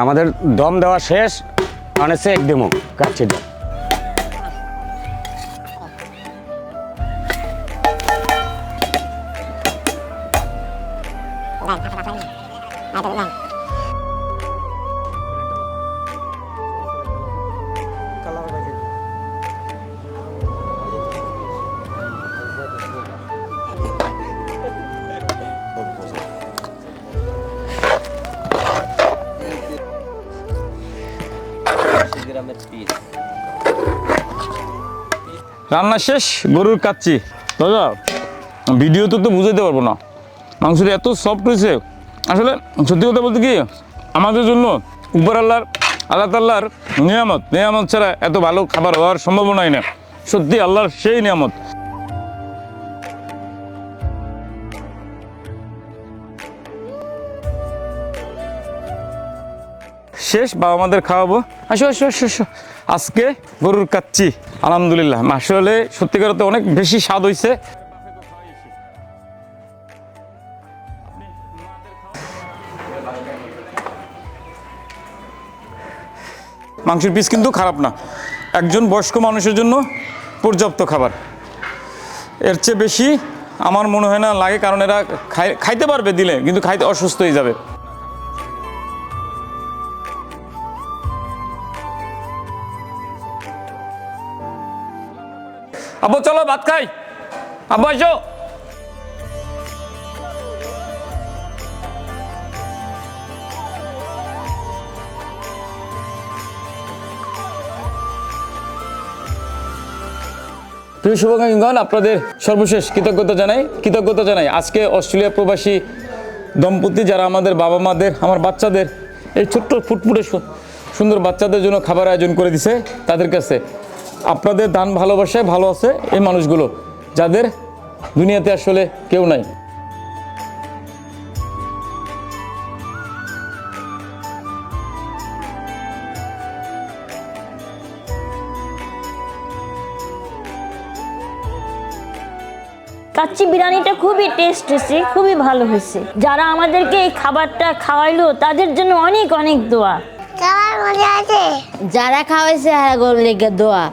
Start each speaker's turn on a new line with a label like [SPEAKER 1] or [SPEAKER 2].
[SPEAKER 1] আমাদের দম দেওয়া শেষ, অনেসে একদম কাচ্ছি দম।
[SPEAKER 2] রান্না শেষ, গরুর কাচ্ছি। দাদা ভিডিওতে তো বুঝাইতে পারবো না, মাংসটা এত সফট হয়েছে। আসলে সত্যি কথা বলতে কি, আমাদের জন্য উপর আল্লাহ তাল্লাহর নিয়ামত ছাড়া এত ভালো খাবার হওয়ার সম্ভাবনাই না। সত্যি আল্লাহর সেই নিয়ামত। শেষ, বাবা আমাদের খাওয়াবো। আসো আসো আসো আসো। আজকে গরুর কাচ্ছি, আলহামদুলিল্লাহ। আসলে সত্যিকার তো অনেক বেশি স্বাদ হয়েছে। মাংসের পিস কিন্তু খারাপ না, একজন বয়স্ক মানুষের জন্য পর্যাপ্ত খাবার। এর চেয়ে বেশি আমার মনে হয় না লাগে, কারণ এরা খাইতে পারবে দিলে, কিন্তু খাইতে অসুস্থ হয়ে যাবে। আব্বু চলো ভাত খাই, আব্বু আসো। প্রিয় শুভাকাঙ্ক্ষীগণ, আপনাদের সর্বশেষ কৃতজ্ঞতা জানাই আজকে অস্ট্রেলিয়া প্রবাসী দম্পতি যারা আমাদের বাবা মাদের, আমার বাচ্চাদের, এই ছোট্ট ফুটফুটে সুন্দর বাচ্চাদের জন্য খাবার আয়োজন করে দিছে। তাদের কাছে আপনাদের দান ভালোবাসায় ভালো আছে এই মানুষগুলো, যাদের দুনিয়াতে আসলে কেউ নাই।
[SPEAKER 3] কাচ্চি বিরিয়ানিটা খুবই টেস্ট হয়েছে, খুবই ভালো হয়েছে। যারা আমাদেরকে এই খাবারটা খাওয়াইলো তাদের জন্য অনেক অনেক দোয়া।
[SPEAKER 4] যারা খাওয়াইছে হ্যাঁ গোল লেগে দোয়া।